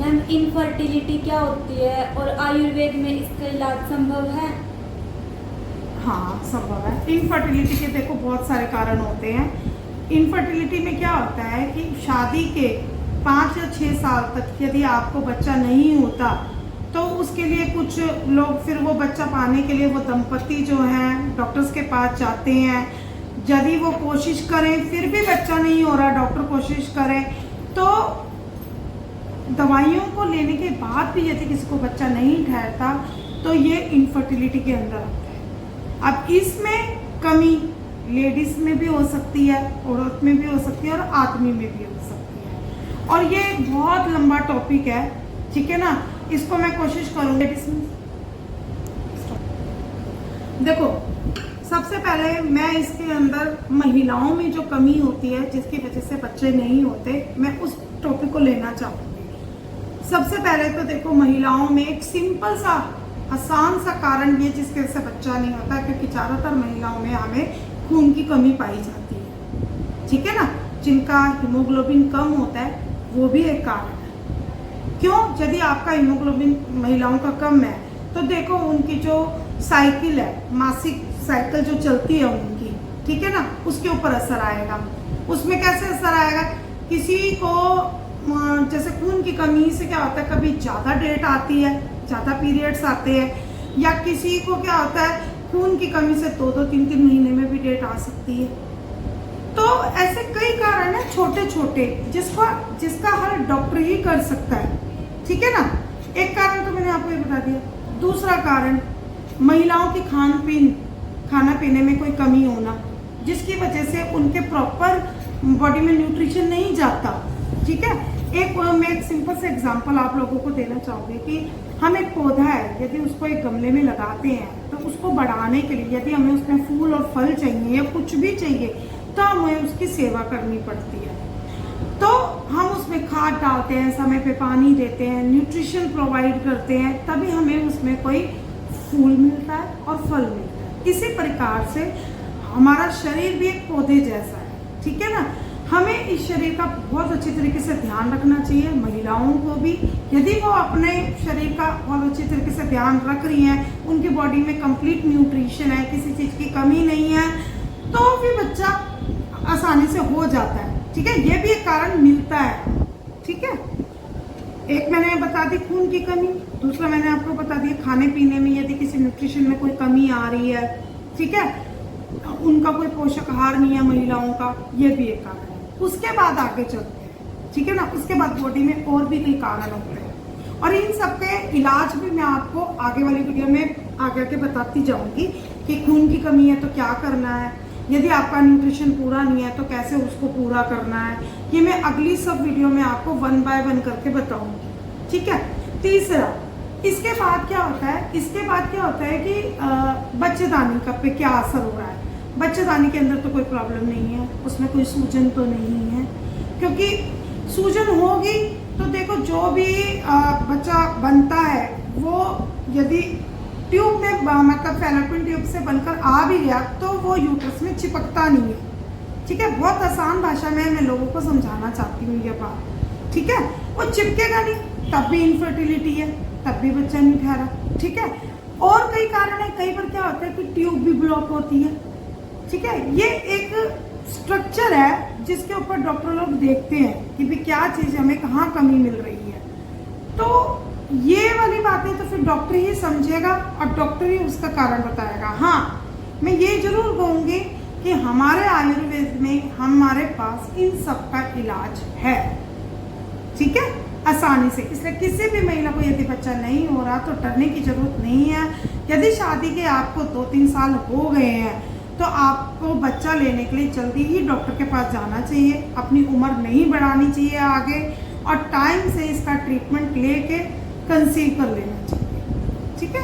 Ma'am infertility क्या होती है और आयुर्वेद में इसका इलाज संभव है? हाँ, संभव है। इनफर्टिलिटी के देखो बहुत सारे कारण होते हैं। इनफर्टिलिटी में क्या होता है कि शादी के 5 या 6 साल तक यदि आपको बच्चा नहीं होता तो उसके लिए कुछ लोग फिर वो बच्चा पाने के लिए वो दंपति जो हैं डॉक्टर्स के पास जाते हैं। यदि वो कोशिश करें फिर भी बच्चा नहीं हो रहा, डॉक्टर कोशिश करें, तो दवाइयों को लेने के बाद भी यदि किसी को बच्चा नहीं ठहरता तो ये इनफर्टिलिटी के अंदर आता है। अब इसमें कमी लेडीज में भी हो सकती है, औरत में भी हो सकती है और आदमी में भी हो सकती है, और ये बहुत लंबा टॉपिक है, ठीक है ना। इसको मैं कोशिश करूंगी। देखो, सबसे पहले मैं इसके अंदर महिलाओं में जो कमी होती है जिसकी वजह से बच्चे नहीं होते, मैं उस टॉपिक को लेना चाहूंगी। सबसे पहले तो देखो, महिलाओं में एक सिंपल सा आसान सा कारण ये जिसकी वजह से बच्चा नहीं होता, क्योंकि ज़्यादातर महिलाओं में हमें खून की कमी पाई जाती है, ठीक है ना। जिनका हीमोग्लोबिन कम होता है वो भी एक कारण है। क्यों? यदि आपका हीमोग्लोबिन महिलाओं का कम है तो देखो उनकी जो साइकिल है, मासिक साइकिल जो चलती है उनकी, ठीक है ना, उसके ऊपर असर आएगा। उसमें कैसे असर आएगा? किसी को जैसे खून की कमी से क्या होता है, कभी ज़्यादा डेट आती है, ज़्यादा पीरियड्स आते हैं, या किसी को क्या होता है खून की कमी से 2-2, 3-3 महीने में भी डेट आ सकती है। तो ऐसे कई कारण हैं छोटे छोटे जिसका हल डॉक्टर ही कर सकता है, ठीक है ना। एक कारण तो मैंने आपको ये बता दिया। दूसरा कारण, महिलाओं की खाना पीने में कोई कमी होना, जिसकी वजह से उनके प्रॉपर बॉडी में न्यूट्रिशन नहीं जाता, ठीक है। मैं एक सिंपल से एग्जांपल आप लोगों को देना चाहूँगी कि हम एक पौधा है, यदि उसको एक गमले में लगाते हैं तो उसको बढ़ाने के लिए यदि हमें उसमें फूल और फल चाहिए या कुछ भी चाहिए तो हमें उसकी सेवा करनी पड़ती है। तो हम उसमें खाद डालते हैं, समय पे पानी देते हैं, न्यूट्रिशन प्रोवाइड करते हैं, तभी हमें उसमें कोई फूल मिलता है और फल मिलता है। इसी प्रकार से हमारा शरीर भी एक पौधे जैसा है, ठीक है ना। हमें इस शरीर का बहुत अच्छी तरीके से ध्यान रखना चाहिए। महिलाओं को भी यदि वो अपने शरीर का बहुत अच्छी तरीके से ध्यान रख रही हैं, उनकी बॉडी में कंप्लीट न्यूट्रिशन है, किसी चीज़ की कमी नहीं है, तो भी बच्चा आसानी से हो जाता है, ठीक है। ये भी एक कारण मिलता है, ठीक है। एक मैंने बता दी खून की कमी, दूसरा मैंने आपको बता दिया खाने पीने में यदि किसी न्यूट्रिशन में कोई कमी आ रही है, ठीक है, उनका कोई पोषक आहार नहीं है महिलाओं का, ये भी एक कारण है। उसके बाद आगे चलते हैं, ठीक है ना। उसके बाद बॉडी में और भी कई कारण होते हैं और इन सब के इलाज भी मैं आपको आगे वाली वीडियो में आगे बताती जाऊंगी कि खून की कमी है तो क्या करना है, यदि आपका न्यूट्रिशन पूरा नहीं है तो कैसे उसको पूरा करना है, ये मैं अगली सब वीडियो में आपको 1 बाय 1 करके बताऊंगी, ठीक है। तीसरा, इसके बाद क्या होता है, कि बच्चेदानी का पे क्या असर हो रहा है। बच्चेदानी के अंदर तो कोई प्रॉब्लम नहीं है, उसमें कोई सूजन तो नहीं है, क्योंकि सूजन होगी तो देखो जो भी बच्चा बनता है वो यदि ट्यूब में मतलब फैलोपियन ट्यूब से बनकर आ भी गया तो वो यूट्रस में चिपकता नहीं है, ठीक है। बहुत आसान भाषा में मैं लोगों को समझाना चाहती हूँ ये बात, ठीक है। वो चिपकेगा नहीं, तब भी इनफर्टिलिटी है, तब भी बच्चा नहीं ठहरा, ठीक है। और कई कारण है, कई बार क्या होता है कि ट्यूब भी ब्लॉक होती है, ठीक है। ये एक स्ट्रक्चर है जिसके ऊपर डॉक्टर लोग देखते हैं कि भी क्या चीज़ हमें कहाँ कमी मिल रही है। तो ये वाली बातें तो फिर डॉक्टर ही समझेगा और डॉक्टर ही उसका कारण बताएगा। हाँ, मैं ये जरूर कहूँगी कि हमारे आयुर्वेद में हमारे पास इन सब का इलाज है, ठीक है, आसानी से। इसलिए किसी भी महिला को यदि बच्चा नहीं हो रहा तो डरने की जरूरत नहीं है। यदि शादी के आपको 2-3 साल हो गए हैं तो आपको बच्चा लेने के लिए जल्दी ही डॉक्टर के पास जाना चाहिए, अपनी उम्र नहीं बढ़ानी चाहिए आगे, और टाइम से इसका ट्रीटमेंट लेके कंसीव कर लेना चाहिए, ठीक है।